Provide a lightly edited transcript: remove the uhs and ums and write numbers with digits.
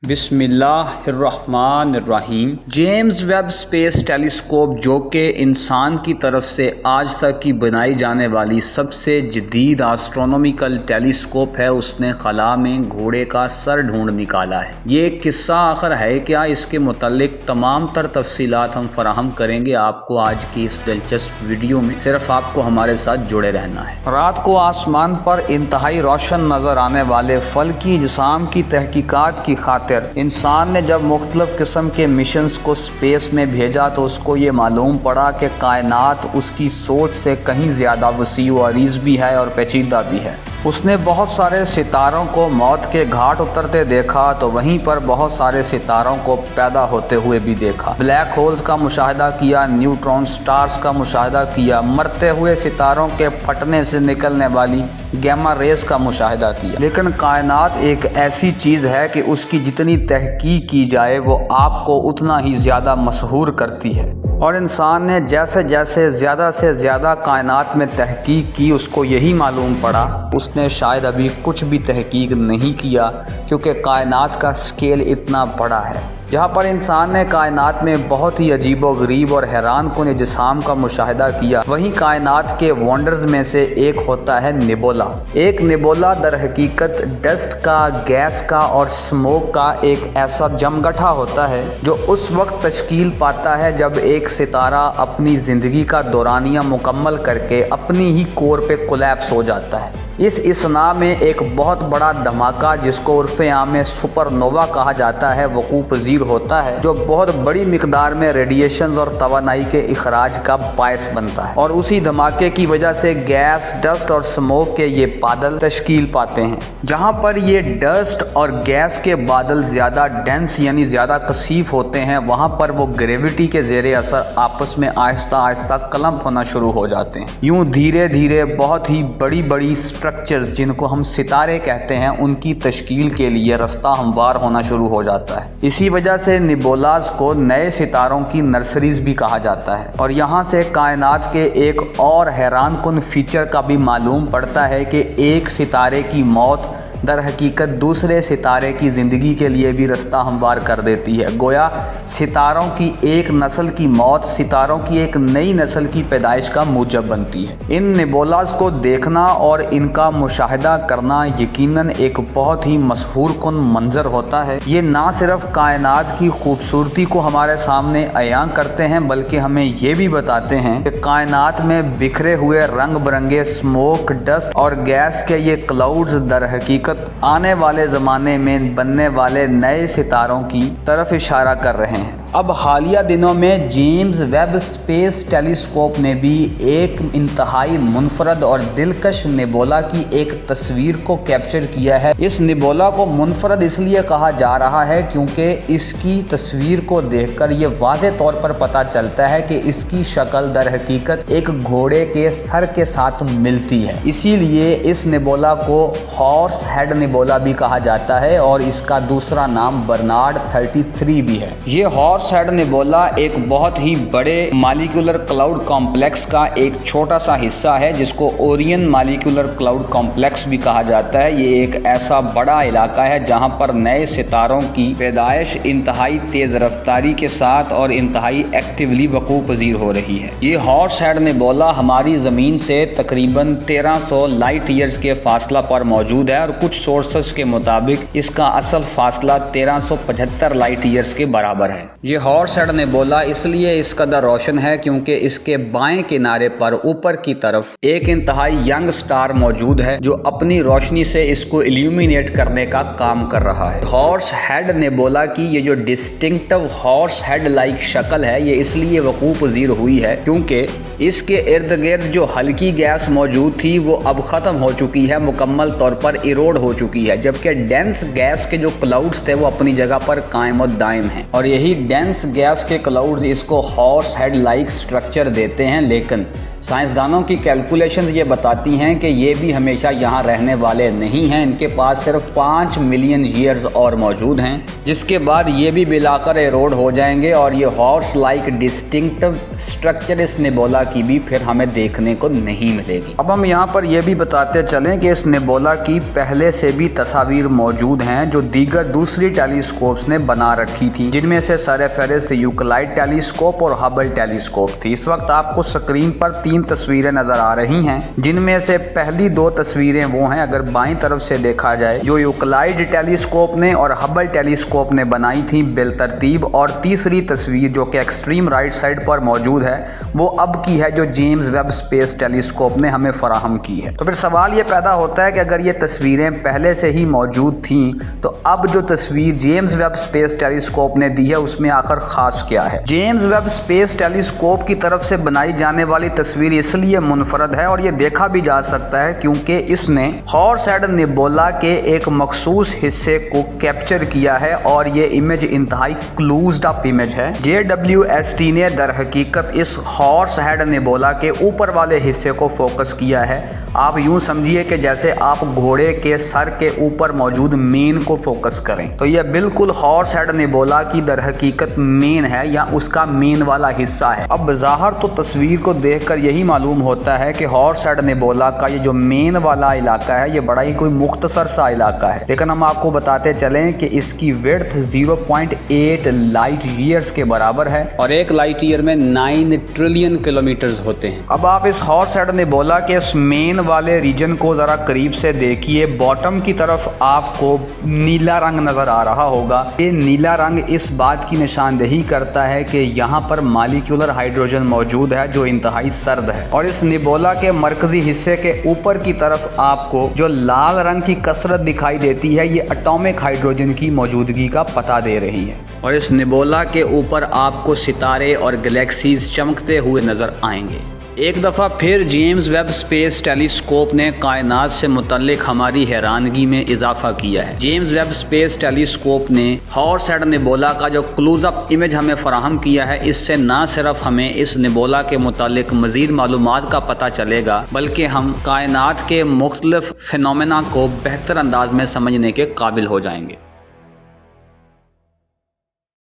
بسم اللہ الرحمن الرحیم۔ جیمز ویب اسپیس ٹیلیسکوپ، جو کہ انسان کی طرف سے آج تک کی بنائی جانے والی سب سے جدید آسٹرونومیکل ٹیلیسکوپ ہے، اس نے خلا میں گھوڑے کا سر ڈھونڈ نکالا ہے۔ یہ ایک قصہ آخر ہے کیا؟ اس کے متعلق تمام تر تفصیلات ہم فراہم کریں گے آپ کو آج کی اس دلچسپ ویڈیو میں، صرف آپ کو ہمارے ساتھ جڑے رہنا ہے۔ رات کو آسمان پر انتہائی روشن نظر آنے والے فلکی اجسام کی تحقیقات کی خاطر انسان نے جب مختلف قسم کے مشنز کو اسپیس میں بھیجا تو اس کو یہ معلوم پڑا کہ کائنات اس کی سوچ سے کہیں زیادہ وسیع و عریض بھی ہے اور پیچیدہ بھی ہے۔ اس نے بہت سارے ستاروں کو موت کے گھاٹ اترتے دیکھا تو وہیں پر بہت سارے ستاروں کو پیدا ہوتے ہوئے بھی دیکھا۔ بلیک ہولز کا مشاہدہ کیا، نیوٹرون سٹارز کا مشاہدہ کیا، مرتے ہوئے ستاروں کے پھٹنے سے نکلنے والی گیما ریز کا مشاہدہ کیا۔ لیکن کائنات ایک ایسی چیز ہے کہ اس کی جتنی تحقیق کی جائے وہ آپ کو اتنا ہی زیادہ مسحور کرتی ہے، اور انسان نے جیسے جیسے زیادہ سے زیادہ کائنات میں تحقیق کی اس کو یہی معلوم پڑا اس نے شاید ابھی کچھ بھی تحقیق نہیں کیا، کیونکہ کائنات کا سکیل اتنا بڑا ہے۔ جہاں پر انسان نے کائنات میں بہت ہی عجیب و غریب اور حیران کن اجسام کا مشاہدہ کیا، وہیں کائنات کے ونڈرز میں سے ایک ہوتا ہے نیبولا۔ ایک نیبولا در حقیقت ڈسٹ کا، گیس کا اور سموک کا ایک ایسا جمگٹھا ہوتا ہے جو اس وقت تشکیل پاتا ہے جب ایک ستارہ اپنی زندگی کا دورانیہ مکمل کر کے اپنی ہی کور پہ کولیپس ہو جاتا ہے۔ اس اثناء میں ایک بہت بڑا دھماکہ جس کو عرف عام میں سپر نووا کہا جاتا ہے وقوع پذیر ہوتا ہے، جو بہت بڑی مقدار میں ریڈیشنز اور توانائی کے اخراج کا باعث بنتا ہے، اور اسی دھماکے کی وجہ سے گیس، ڈسٹ اور سموک کے یہ بادل تشکیل پاتے ہیں۔ جہاں پر یہ ڈسٹ اور گیس کے بادل زیادہ ڈینس یعنی زیادہ کثیف ہوتے ہیں، وہاں پر وہ گریوٹی کے زیر اثر آپس میں آہستہ آہستہ کلمپ ہونا شروع ہو جاتے ہیں۔ یوں دھیرے دھیرے بہت ہی بڑی بڑی اسٹرکچرز جن کو ہم ستارے کہتے ہیں ان کی تشکیل کے لیے رستہ ہموار ہونا شروع ہو جاتا ہے۔ اسی وجہ سے نیبولاز کو نئے ستاروں کی نرسریز بھی کہا جاتا ہے، اور یہاں سے کائنات کے ایک اور حیران کن فیچر کا بھی معلوم پڑتا ہے کہ ایک ستارے کی موت در حقیقت دوسرے ستارے کی زندگی کے لیے بھی رستہ ہموار کر دیتی ہے۔ گویا ستاروں کی ایک نسل کی موت ستاروں کی ایک نئی نسل کی پیدائش کا موجب بنتی ہے۔ ان نیبولاز کو دیکھنا اور ان کا مشاہدہ کرنا یقیناً ایک بہت ہی مسحور کن منظر ہوتا ہے۔ یہ نہ صرف کائنات کی خوبصورتی کو ہمارے سامنے عیاں کرتے ہیں بلکہ ہمیں یہ بھی بتاتے ہیں کہ کائنات میں بکھرے ہوئے رنگ برنگے سموک، ڈسٹ اور گیس کے یہ کلاؤڈز در حقیقت آنے والے زمانے میں بننے والے نئے ستاروں کی طرف اشارہ کر رہے ہیں۔ اب حالیہ دنوں میں جیمز ویب اسپیس ٹیلیسکوپ نے بھی ایک انتہائی منفرد اور دلکش نیبولا کی ایک تصویر کو کیپچر کیا ہے۔ اس نیبولا کو منفرد اس لیے کہا جا رہا ہے کیونکہ اس کی تصویر کو دیکھ کر یہ واضح طور پر پتہ چلتا ہے کہ اس کی شکل در حقیقت ایک گھوڑے کے سر کے ساتھ ملتی ہے، اسی لیے اس نیبولا کو ہارس ہیڈ نیبولا بھی کہا جاتا ہے، اور اس کا دوسرا نام برنارڈ 33 بھی ہے۔ یہ ہارس ہیڈ نیبولا ایک بہت ہی بڑے مالیکولر کلاؤڈ کمپلیکس کا ایک چھوٹا سا حصہ ہے جس کو اورین مالیکولر کلاؤڈ کمپلیکس بھی کہا جاتا ہے۔ یہ ایک ایسا بڑا علاقہ ہے جہاں پر نئے ستاروں کی پیدائش انتہائی تیز رفتاری کے ساتھ اور انتہائی ایکٹیولی وقوع پذیر ہو رہی ہے۔ یہ ہارس ہیڈ نیبولا ہماری زمین سے تقریباً 1300 لائٹ ایئرز کے فاصلہ پر موجود ہے، اور کچھ سورسز کے مطابق اس کا اصل فاصلہ 1375 لائٹ ایئرز کے برابر ہے۔ یہ ہارس ہیڈ نیبولا اس لیے اس قدر روشن ہے کیونکہ اس کے بائیں کنارے پر اوپر کی طرف ایک انتہائی ینگ سٹار موجود ہے جو اپنی روشنی سے اس کو ایلومینیٹ کرنے کا کام کر رہا ہے۔ ہارس ہیڈ نیبولا کی یہ جو ڈسٹنکٹو ہارس ہیڈ لائک شکل ہے یہ اس لیے وقوع پذیر ہوئی ہے کیونکہ اس کے ارد گرد جو ہلکی گیس موجود تھی وہ اب ختم ہو چکی ہے، مکمل طور پر ایروڈ ہو چکی ہے، جبکہ ڈینس گیس کے جو کلاؤڈز تھے وہ اپنی جگہ پر قائم و دائم ہیں، اور یہی ڈینس گیس کے کلاؤڈز اس کو ہارس ہیڈ لائک سٹرکچر دیتے ہیں۔ لیکن سائنسدانوں کی کیلکولیشنز یہ بتاتی ہیں کہ یہ بھی ہمیشہ یہاں رہنے والے نہیں ہیں، ان کے پاس صرف 5 ملین ایئرز اور موجود ہیں، جس کے بعد یہ بھی بلاکر ایروڈ ہو جائیں گے اور یہ ہارس لائک ڈسٹنکٹو سٹرکچر اس نیبولا کی بھی پھر ہمیں دیکھنے کو نہیں ملے گی۔ اب ہم یہاں پر یہ بھی بتاتے چلیں کہ اس نیبولا کی پہلے سے بھی تصاویر موجود ہیں جو دیگر دوسری ٹیلیسکوپس نے بنا رکھی تھی، جن میں سے سر فہرست یوکلائڈ ٹیلیسکوپ اور ہبل ٹیلیسکوپ تھی۔ اس وقت آپ کو سکرین پر 3 تصویریں نظر آ رہی ہیں، جن میں سے پہلی 2 تصویریں وہ ہیں اگر بائیں طرف سے دیکھا جائے جو یوکلائڈ ٹیلیسکوپ نے اور ہبل ٹیلیسکوپ نے بنائی تھی بالترتیب، اور تیسری تصویر جو کہ ایکسٹریم رائٹ سائڈ پر موجود ہے وہ اب کی ہے جو جیمز ویب اسپیس ٹیلیسکوپ نے ہمیں فراہم کی ہے۔ تو پھر سوال یہ پیدا ہوتا ہے کہ اگر یہ تصویریں پہلے سے ہی موجود تھیں تو اب جو تصویر جیمز ویب اسپیس ٹیلیسکوپ نے دی ہے اس میں آخر خاص کیا ہے؟ جیمز ویب اسپیس ٹیلیسکوپ کی طرف سے بنائی جانے والی تصویر اس لیے منفرد ہے اور یہ دیکھا بھی جا سکتا ہے کیونکہ اس نے ہارس ہیڈ نیبولا کے ایک مخصوص حصے کو کیپچر کیا ہے اور یہ امیج انتہائی کلوزڈ اپ امیج ہے۔ JWST نے در حقیقت اس ہارس ہیڈ نیبولا کے اوپر والے حصے کو فوکس کیا ہے۔ آپ یوں سمجھیے کہ جیسے آپ گھوڑے کے سر کے اوپر موجود مین کو فوکس کریں، تو یہ بالکل ہارس ہیڈ نیبولا کی در حقیقت مین ہے یا اس کا مین والا حصہ ہے۔ اب بظاہر تو تصویر کو دیکھ کر یہی معلوم ہوتا ہے کہ ہارس ہیڈ نیبولا کا یہ جو مین والا علاقہ ہے یہ بڑا ہی کوئی مختصر سا علاقہ ہے، لیکن ہم آپ کو بتاتے چلیں کہ اس کی ویڈتھ 0.8 لائٹ ایئرز کے برابر ہے اور ایک لائٹ ایئر میں 9 ٹریلین کلومیٹرز ہوتے ہیں۔ اب آپ اس ہارس ہیڈ نیبولا کے اس مین والے ریجن کو ذرا قریب سے دیکھیے، باٹم کی طرف آپ کو نیلا رنگ نظر آ رہا ہوگا۔ یہ نیلا رنگ اس بات کی نشاندہی کرتا ہے کہ یہاں پر مالیکیولر ہائیڈروجن موجود ہے جو انتہائی سرد ہے، اور اس نیبولا کے مرکزی حصے کے اوپر کی طرف آپ کو جو لال رنگ کی کثرت دکھائی دیتی ہے یہ اٹامک ہائیڈروجن کی موجودگی کا پتہ دے رہی ہے، اور اس نیبولا کے اوپر آپ کو ستارے اور گلیکسیز چمکتے ہوئے نظر آئیں گے۔ ایک دفعہ پھر جیمز ویب اسپیس ٹیلیسکوپ نے کائنات سے متعلق ہماری حیرانگی میں اضافہ کیا ہے۔ جیمز ویب اسپیس ٹیلیسکوپ نے ہارس ہیڈ نیبولا کا جو کلوز اپ امیج ہمیں فراہم کیا ہے، اس سے نہ صرف ہمیں اس نیبولا کے متعلق مزید معلومات کا پتہ چلے گا بلکہ ہم کائنات کے مختلف فینومینا کو بہتر انداز میں سمجھنے کے قابل ہو جائیں گے۔